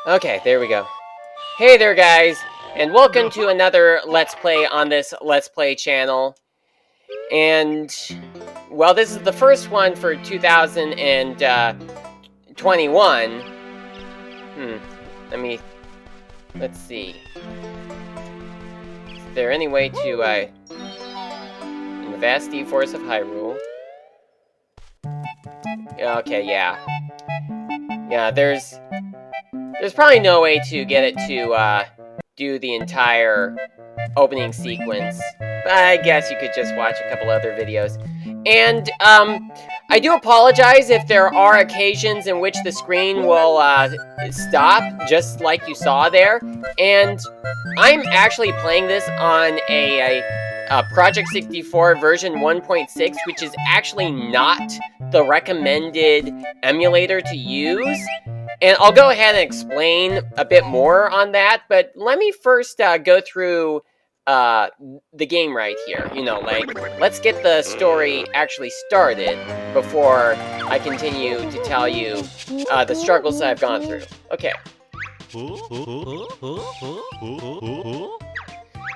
Okay, there we go. Hey there, guys, and welcome to another Let's Play on this Let's Play channel. And, well, this is the first one for 2021. Let's see. Is there any way to, in the vast deep forest of Hyrule? Okay, yeah. Yeah, there's probably no way to get it to, do the entire opening sequence. But I guess you could just watch a couple other videos. And, I do apologize if there are occasions in which the screen will, stop, just like you saw there. And I'm actually playing this on a Project 64 version 1.6, which is actually not the recommended emulator to use. And I'll go ahead and explain a bit more on that, but let me first go through the game right here. You know, like, let's get the story actually started before I continue to tell you the struggles that I've gone through. Okay.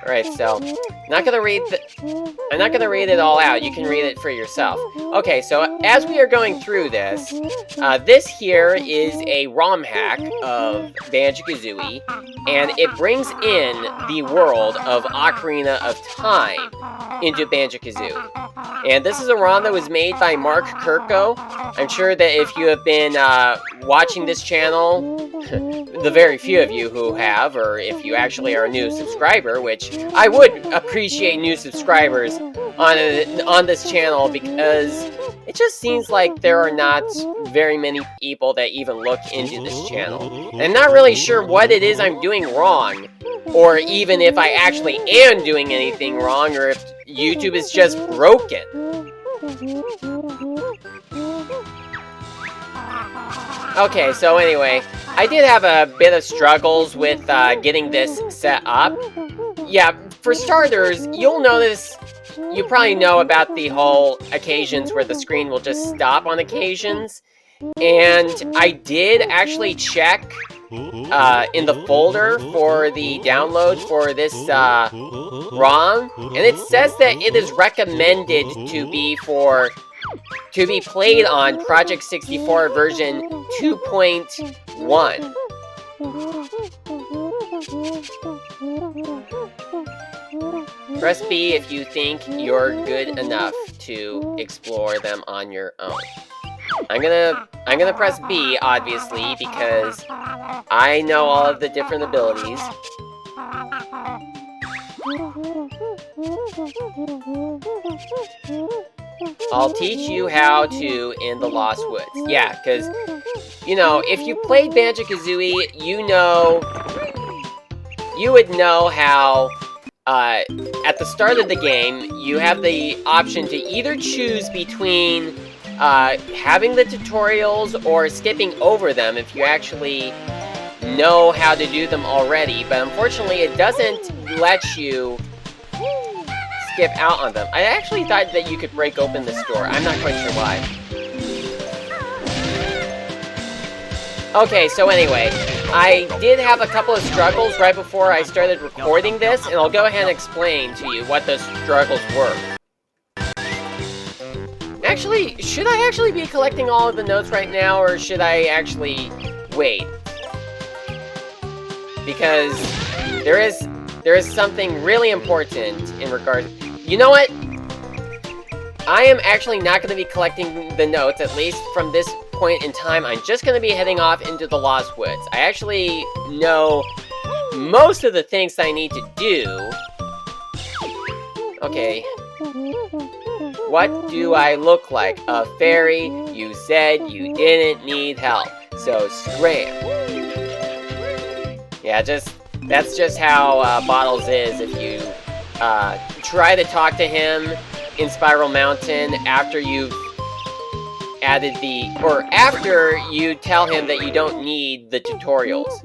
Alright, so I'm not gonna read it all out. You can read it for yourself. Okay, so as we are going through this, this here is a Rom-Hack of Banjo Kazooie, and it brings in the world of Ocarina of Time into Banjo Kazooie. And this is a ROM that was made by Mark Kurko. I'm sure that if you have been watching this channel, the very few of you who have, or if you actually are a new subscriber, which I would appreciate new subscribers on this channel, because it just seems like there are not very many people that even look into this channel. And I'm not really sure what it is I'm doing wrong, or even if I actually am doing anything wrong, or if YouTube is just broken. Okay, so anyway, I did have a bit of struggles with getting this set up. Yeah, for starters, you'll notice, you probably know about the whole occasions where the screen will just stop on occasions. And I did actually check in the folder for the download for this ROM, and it says that it is recommended to be played on Project 64 version 2.1. Press B if you think you're good enough to explore them on your own. I'm gonna press B, obviously, because I know all of the different abilities. I'll teach you how to in the Lost Woods. Yeah, because, you know, if you played Banjo Kazooie, you would know how, at the start of the game, you have the option to either choose between having the tutorials or skipping over them if you actually know how to do them already, but unfortunately it doesn't let you skip out on them. I actually thought that you could break open this door. I'm not quite sure why. Okay, so anyway, I did have a couple of struggles right before I started recording this, and I'll go ahead and explain to you what those struggles were. Actually, should I actually be collecting all of the notes right now, or should I actually wait? Because there is something really important in regard. You know what? I am actually not going to be collecting the notes, at least from this point in time. I'm just going to be heading off into the Lost Woods. I actually know most of the things that I need to do. Okay. What do I look like? A fairy? You said you didn't need help, so scram. Yeah, that's just how Bottles is if you try to talk to him in Spiral Mountain after you've added after you tell him that you don't need the tutorials.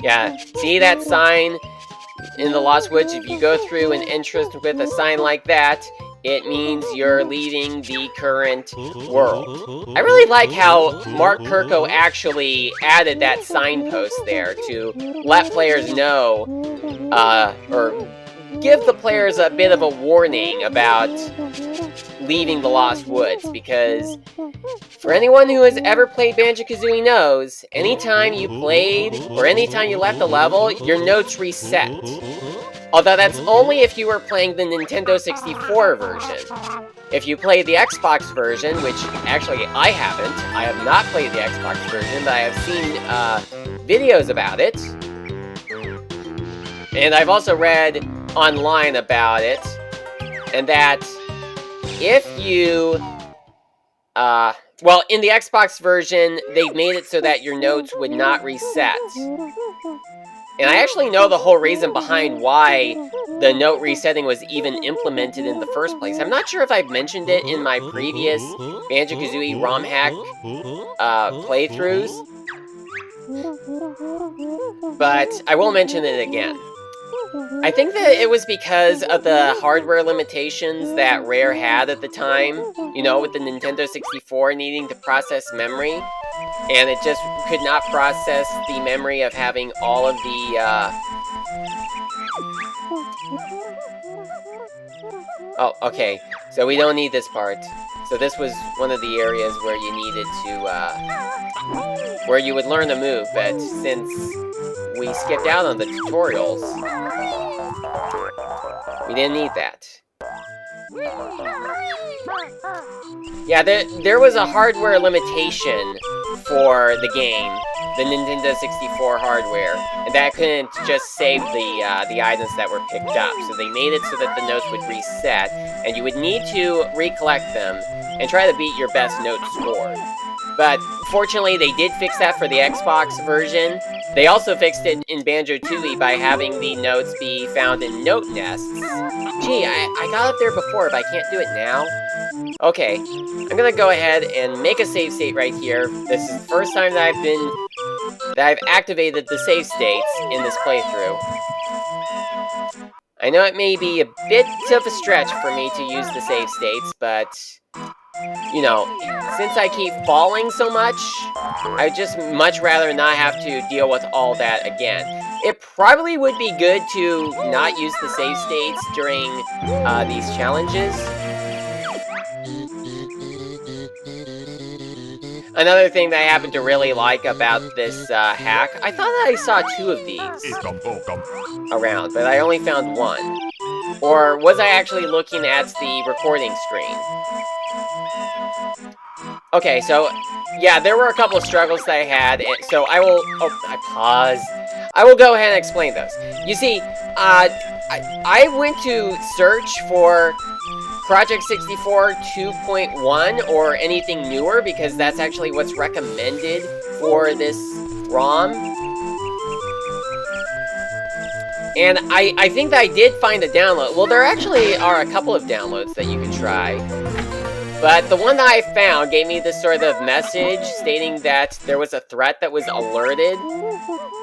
Yeah, see that sign in the Lost Woods? If you go through an entrance with a sign like that, it means you're leaving the current world. I really like how Mark Kurko actually added that signpost there to let players know, or give the players a bit of a warning about leaving the Lost Woods, because for anyone who has ever played Banjo Kazooie knows, anytime you played or anytime you left a level, your notes reset. Although that's only if you were playing the Nintendo 64 version. If you played the Xbox version, which actually I haven't, I have not played the Xbox version, but I have seen videos about it. And I've also read online about it, and that if you, well, in the Xbox version, they made it so that your notes would not reset. And I actually know the whole reason behind why the note resetting was even implemented in the first place. I'm not sure if I've mentioned it in my previous Banjo Kazooie Rom-Hack playthroughs, but I will mention it again. I think that it was because of the hardware limitations that Rare had at the time, you know, with the Nintendo 64 needing to process memory, and it just could not process the memory of having all of the, Oh, okay, so we don't need this part. So this was one of the areas where you needed to, where you would learn a move, but since we skipped out on the tutorials, we didn't need that. Yeah, there was a hardware limitation for the game, the Nintendo 64 hardware, and that couldn't just save the items that were picked up. So they made it so that the notes would reset, and you would need to recollect them and try to beat your best note score. But fortunately, they did fix that for the Xbox version. They also fixed it in Banjo Tooie by having the notes be found in note nests. Gee, I got up there before, but I can't do it now. Okay, I'm gonna go ahead and make a save state right here. This is the first time that I've activated the save states in this playthrough. I know it may be a bit of a stretch for me to use the save states, but you know, since I keep falling so much, I'd just much rather not have to deal with all that again. It probably would be good to not use the save states during these challenges. Another thing that I happen to really like about this hack, I thought I saw 2 of these around, but I only found 1. Or was I actually looking at the recording screen? Okay, so, yeah, there were a couple of struggles that I had, so I will... Oh, I paused. I will go ahead and explain those. You see, I went to search for Project 64 2.1 or anything newer, because that's actually what's recommended for this ROM. And I think that I did find a download. Well, there actually are a couple of downloads that you can try. But the one that I found gave me this sort of message stating that there was a threat that was alerted.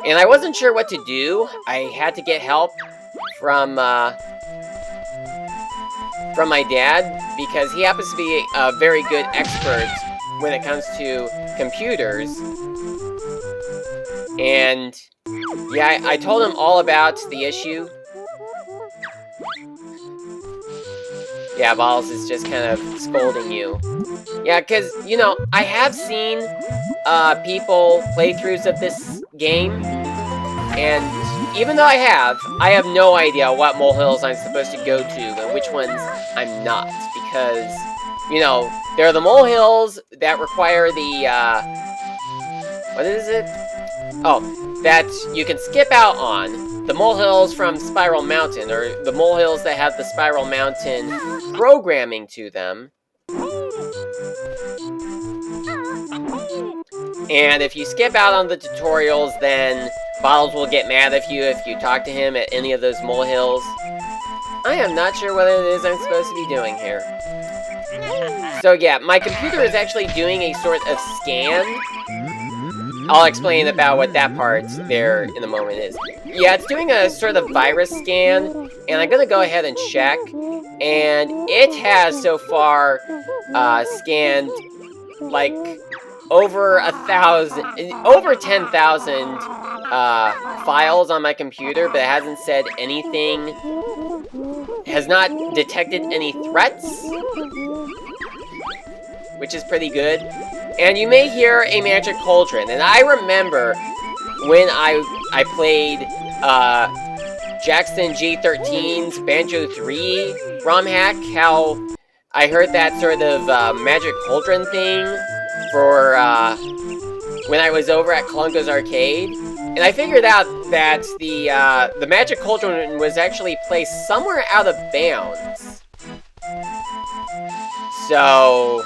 And I wasn't sure what to do. I had to get help from my dad, because he happens to be a very good expert when it comes to computers. And yeah, I told him all about the issue. Yeah, Balls is just kind of scolding you. Yeah, because, you know, I have seen people playthroughs of this game, and even though I have no idea what molehills I'm supposed to go to and which ones I'm not, because, you know, there are the molehills that require the, what is it? Oh, that you can skip out on. The molehills from Spiral Mountain, or the molehills that have the Spiral Mountain programming to them. And if you skip out on the tutorials, then Bottles will get mad at you if you talk to him at any of those molehills. I am not sure what it is I'm supposed to be doing here. So yeah, my computer is actually doing a sort of scan I'll explain about what that part there in a moment is. Yeah, it's doing a sort of virus scan, and I'm gonna go ahead and check, and it has so far scanned like over 10,000 files on my computer, but it hasn't said anything, has not detected any threats, which is pretty good. And you may hear a magic cauldron, and I remember when I played Jackson G13's Banjo 3 Rom-Hack, how I heard that sort of magic cauldron thing for when I was over at Colungo's Arcade, and I figured out that the magic cauldron was actually placed somewhere out of bounds. So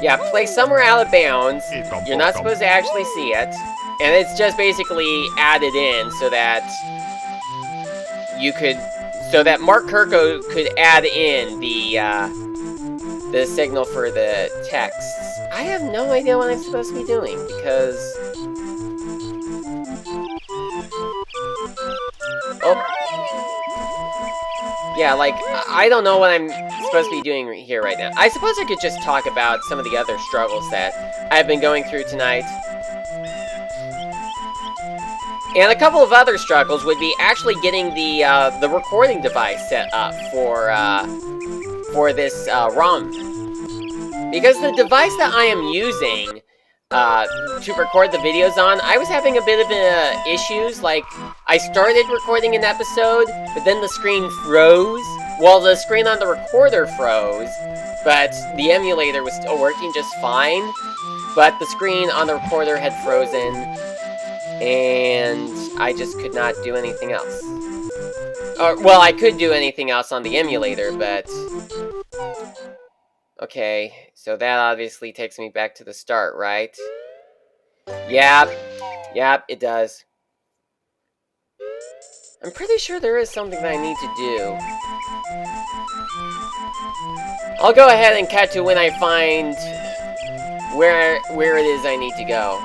yeah, placed somewhere out of bounds. You're not supposed to actually see it, and it's just basically added in so that Mark Kurko could add in the signal for the texts. I have no idea what I'm supposed to be doing, because... Oh. Yeah, like, I don't know what I'm supposed to be doing here right now. I suppose I could just talk about some of the other struggles that I've been going through tonight. And a couple of other struggles would be actually getting the recording device set up for this ROM. Because the device that I am using to record the videos on, I was having a bit of issues. Like, I started recording an episode, but then the screen froze. Well, the screen on the recorder froze, but the emulator was still working just fine. But the screen on the recorder had frozen, and I just could not do anything else. Well, I could do anything else on the emulator, but... Okay, so that obviously takes me back to the start, right? Yep, it does. I'm pretty sure there is something that I need to do. I'll go ahead and cut to when I find where it is I need to go.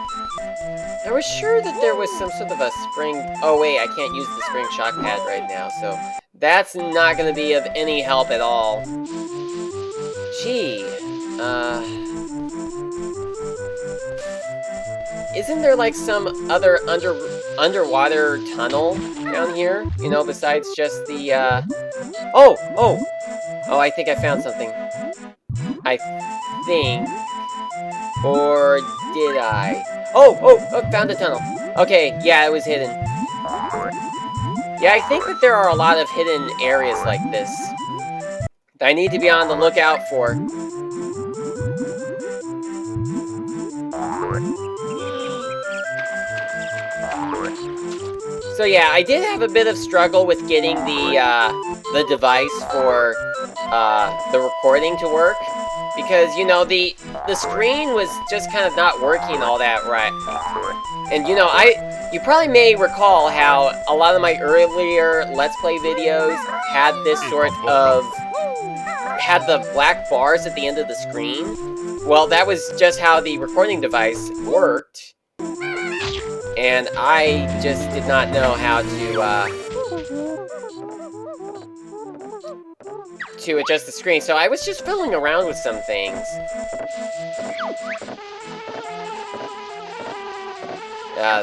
I was sure that there was some sort of a spring... Oh wait, I can't use the spring shock pad right now, so that's not going to be of any help at all. Gee, isn't there like some other underwater tunnel down here? You know, besides just the, Oh, I think I found something. I think. Or did I? Oh, found a tunnel. Okay, yeah, it was hidden. Yeah, I think that there are a lot of hidden areas like this that I need to be on the lookout for. So yeah, I did have a bit of struggle with getting the device for the recording to work, because, you know, the screen was just kind of not working all that right. And, you know, you probably may recall how a lot of my earlier Let's Play videos had this sort of... had the black bars at the end of the screen. Well, that was just how the recording device worked. And I just did not know how to adjust the screen, so I was just fiddling around with some things.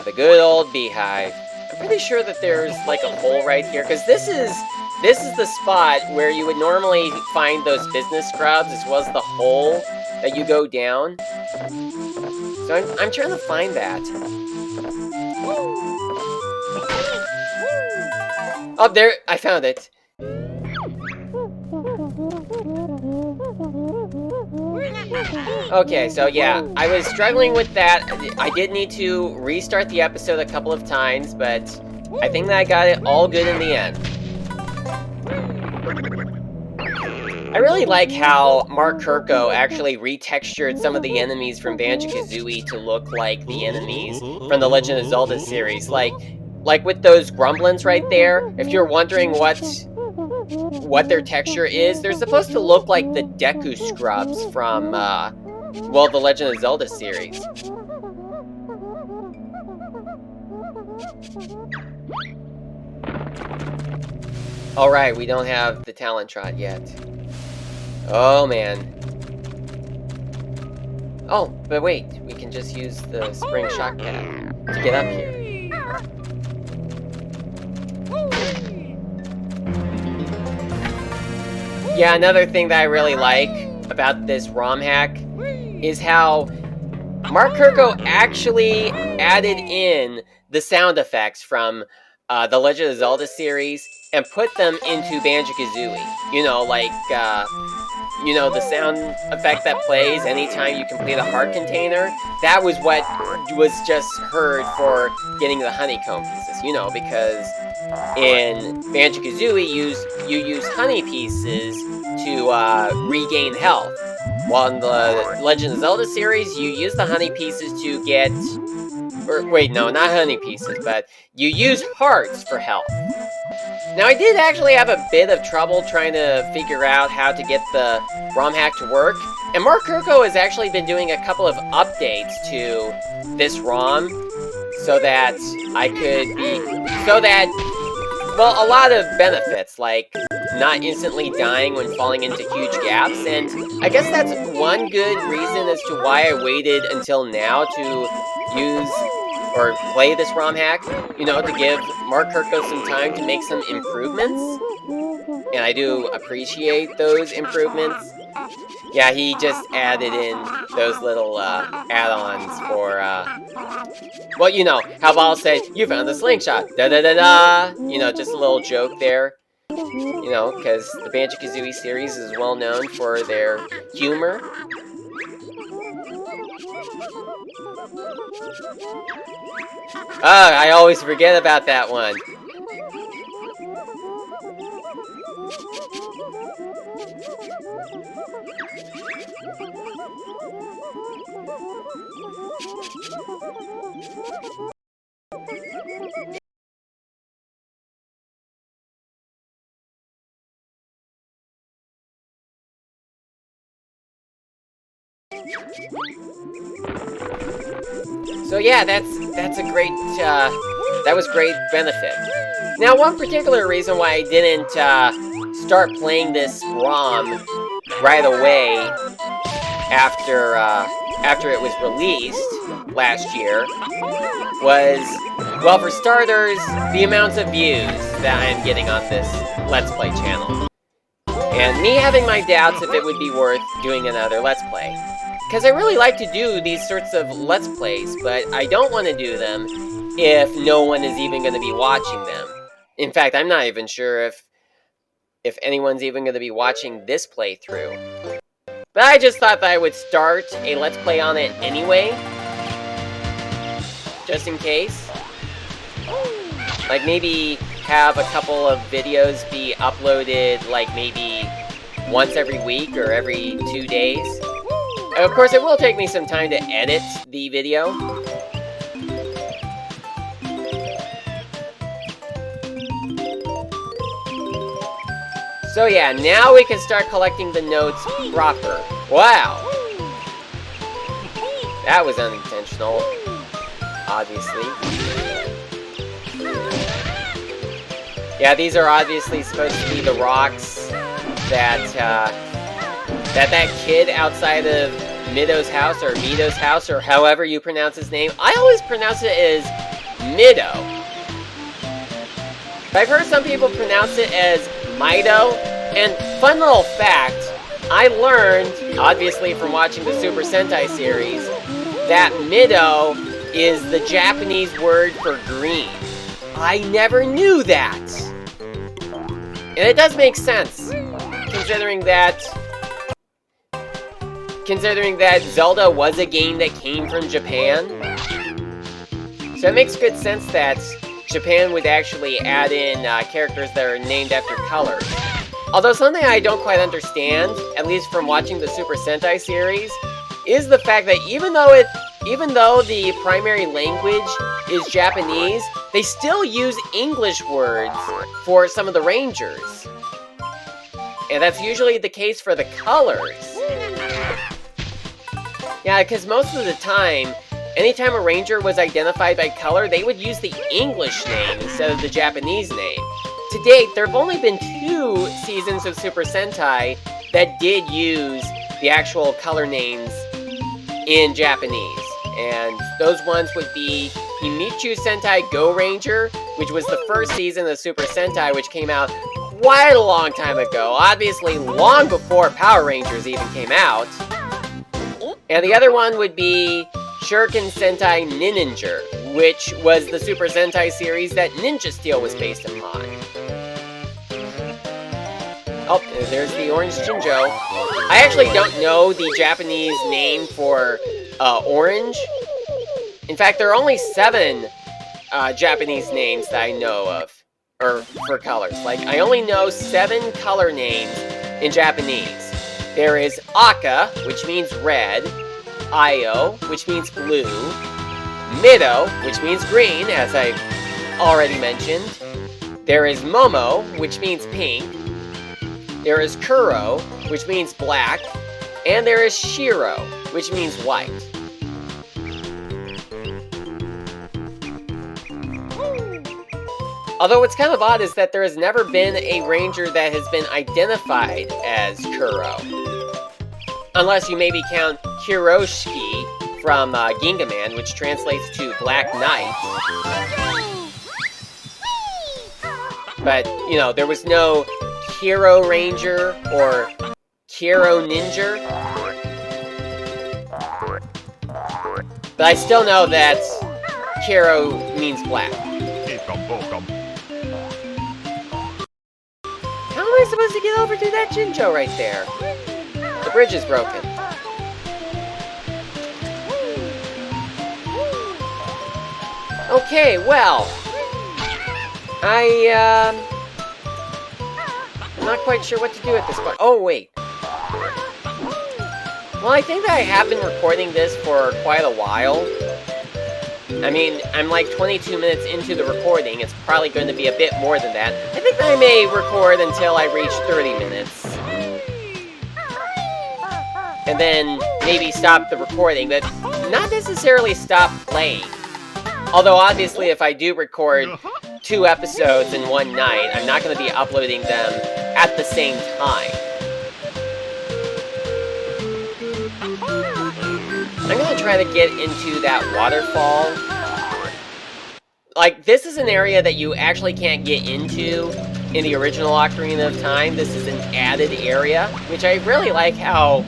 The good old beehive. I'm pretty sure that there's like a hole right here, because this is the spot where you would normally find those business scrubs, as well as the hole that you go down. So I'm trying to find that. Oh, there, I found it. Okay, so yeah, I was struggling with that. I did need to restart the episode a couple of times, but I think that I got it all good in the end. I really like how Mark Kurko actually retextured some of the enemies from Banjo Kazooie to look like the enemies from the Legend of Zelda series. Like with those grumblins right there, if you're wondering what their texture is, they're supposed to look like the Deku scrubs from well, the Legend of Zelda series. Alright, we don't have the talent trot yet. Oh, man. Oh, but wait, we can just use the spring shock pad to get up here. Yeah, another thing that I really like about this Rom-Hack is how Mark Kurko actually added in the sound effects from the Legend of Zelda series and put them into Banjo Kazooie. You know, like, you know, the sound effect that plays anytime you complete a heart container. That was what was just heard for getting the honeycomb pieces. You know, because in Banjo Kazooie, you use honey pieces to regain health. While in the Legend of Zelda series, you use the honey pieces to get... Or, wait, no, not honey pieces, but you use hearts for health. Now, I did actually have a bit of trouble trying to figure out how to get the Rom-Hack to work, and Mark Kurko has actually been doing a couple of updates to this ROM so that I could be... So that... Well, a lot of benefits, like not instantly dying when falling into huge gaps, and I guess that's one good reason as to why I waited until now to use or play this ROM-Hack, you know, to give Mark Kurko some time to make some improvements, and I do appreciate those improvements. Yeah, he just added in those little add-ons for, well, you know, how Ball said, "You found the slingshot, da-da-da-da!" You know, just a little joke there. You know, because the Banjo Kazooie series is well known for their humor. Ah, I always forget about that one. So yeah, that's a great, that was great benefit. Now, one particular reason why I didn't start playing this ROM right away after it was released last year was, well, for starters, the amounts of views that I'm getting on this Let's Play channel. And me having my doubts if it would be worth doing another Let's Play. Because I really like to do these sorts of Let's Plays, but I don't want to do them if no one is even going to be watching them. In fact, I'm not even sure if anyone's even going to be watching this playthrough. But I just thought that I would start a Let's Play on it anyway. Just in case. Like, maybe have a couple of videos be uploaded, like, maybe once every week or every 2 days. And of course, it will take me some time to edit the video. So yeah, now we can start collecting the notes proper. Wow! That was unintentional, obviously. Yeah, these are obviously supposed to be the rocks that that kid outside of Mido's house, or Mido's house, or however you pronounce his name. I always pronounce it as Mido. But I've heard some people pronounce it as Mido, and fun little fact, I learned, obviously from watching the Super Sentai series, that Mido is the Japanese word for green. I never knew that! And it does make sense, considering that Zelda was a game that came from Japan. So it makes good sense that Japan would actually add in characters that are named after colors. Although something I don't quite understand, at least from watching the Super Sentai series, is the fact that even though the primary language is Japanese, they still use English words for some of the Rangers. And that's usually the case for the colors. Yeah, because most of the time, anytime a ranger was identified by color, they would use the English name instead of the Japanese name. To date, there have only been 2 seasons of Super Sentai that did use the actual color names in Japanese. And those ones would be Himichu Sentai Go Ranger, which was the first season of Super Sentai, which came out quite a long time ago. Obviously, long before Power Rangers even came out. And the other one would be Shuriken Sentai Ninninger, which was the Super Sentai series that Ninja Steel was based upon. Oh, there's the orange Jinjo. I actually don't know the Japanese name for orange. In fact, there are only 7 Japanese names that I know of, or for colors. Like, I only know 7 color names in Japanese. There is Aka, which means red, Io, which means blue, Mido, which means green, as I've already mentioned. There is Momo, which means pink. There is Kuro, which means black. And there is Shiro, which means white. Although what's kind of odd is that there has never been a ranger that has been identified as Kuro. Unless you maybe count Hiroshiki from Gingaman, which translates to Black Knight. But, you know, there was no Hero Ranger or Hero Ninja. But I still know that Hero means black. How am I supposed to get over to that Jinjo right there? The bridge is broken. Okay, well, I'm not quite sure what to do at this point. Oh, wait. Well, I think that I have been recording this for quite a while. I mean, I'm like 22 minutes into the recording. It's probably going to be a bit more than that. I think I may record until I reach 30 minutes. And then maybe stop the recording, but not necessarily stop playing. Although, obviously, if I do record 2 episodes in one night, I'm not going to be uploading them at the same time. I'm going to try to get into that waterfall. Like, this is an area that you actually can't get into in the original Ocarina of Time. This is an added area, which I really like how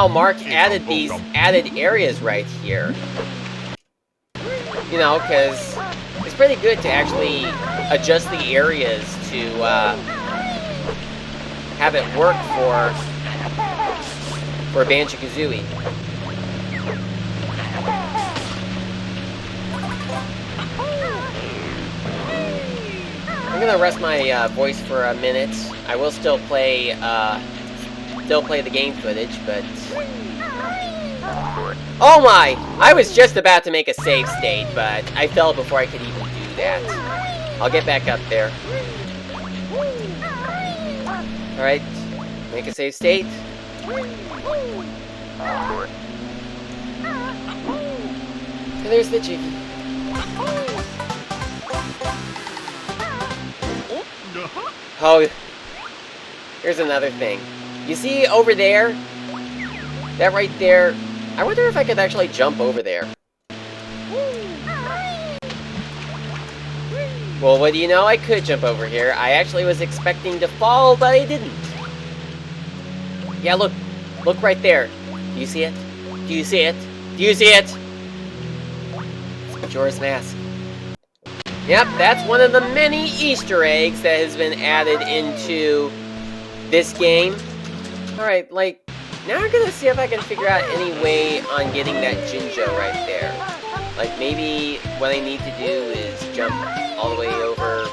Mark added these added areas right here. You know, because it's pretty good to actually adjust the areas to have it work for Banjo Kazooie. I'm gonna rest my voice for a minute. I will still play the game footage, but... Oh my! I was just about to make a save state, but I fell before I could even do that. I'll get back up there. Alright, make a save state. And there's the Jiggy. Oh, here's another thing. You see over there? That right there? I wonder if I could actually jump over there. Well, what do you know? I could jump over here. I actually was expecting to fall, but I didn't. Yeah, look. Look right there. Do you see it? Do you see it? Do you see it? It's Majora's Mask. Yep, that's one of the many Easter eggs that has been added into this game. Alright, like, now I'm gonna see if I can figure out any way on getting that Jinjo right there. Like, maybe what I need to do is jump all the way over.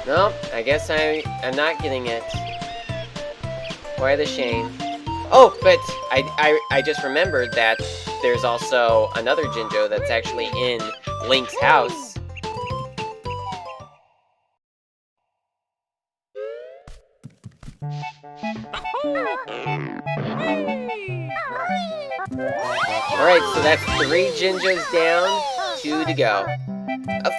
Nope, I guess I'm not getting it. Why the shame? Oh, but I just remembered that there's also another Jinjo that's actually in Link's house. Alright, so that's 3 Jinjos down, 2 to go.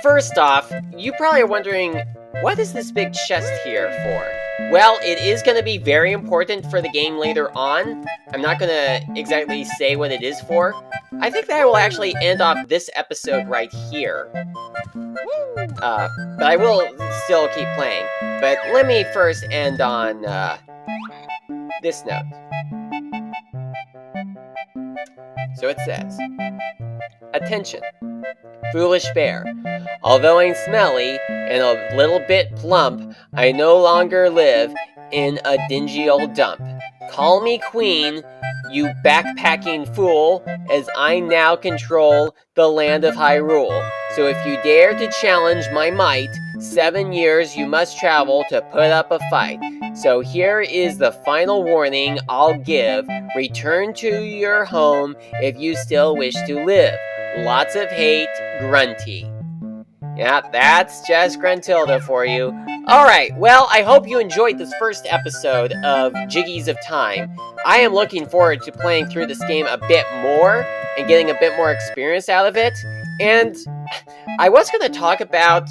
First off, you probably are wondering, what is this big chest here for? Well, it is going to be very important for the game later on. I'm not going to exactly say what it is for. I think that I will actually end off this episode right here. But I will still keep playing. But let me first end on this note. So it says, "Attention, foolish bear. Although I'm smelly and a little bit plump, I no longer live in a dingy old dump. Call me queen, you backpacking fool, as I now control the land of Hyrule. So if you dare to challenge my might, 7 years you must travel to put up a fight. So here is the final warning I'll give. Return to your home if you still wish to live. Lots of hate, Grunty." Yeah, that's just Gruntilda for you. Alright, well, I hope you enjoyed this first episode of Jiggies of Time. I am looking forward to playing through this game a bit more and getting a bit more experience out of it. And I was going to talk about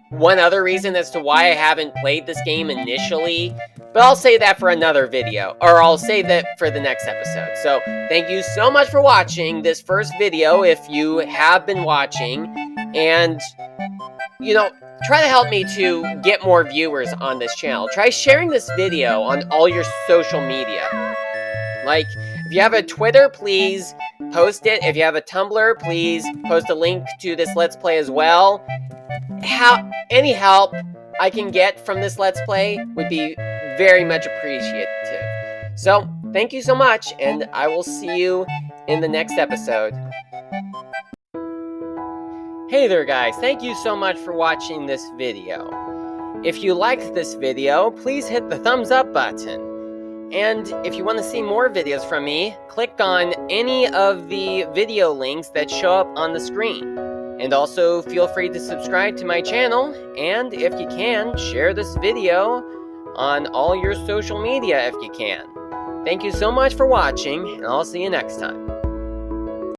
one other reason as to why I haven't played this game initially, but I'll save that for another video, or I'll save that for the next episode. So, thank you so much for watching this first video, if you have been watching, and, you know, try to help me to get more viewers on this channel. Try sharing this video on all your social media. Like, if you have a Twitter, please post it. If you have a Tumblr, please post a link to this Let's Play as well. Any help I can get from this Let's Play would be very much appreciative. So, thank you so much, and I will see you in the next episode. Hey there guys, thank you so much for watching this video. If you liked this video, please hit the thumbs up button. And if you want to see more videos from me, click on any of the video links that show up on the screen. And also, feel free to subscribe to my channel, and if you can, share this video on all your social media if you can. Thank you so much for watching, and I'll see you next time.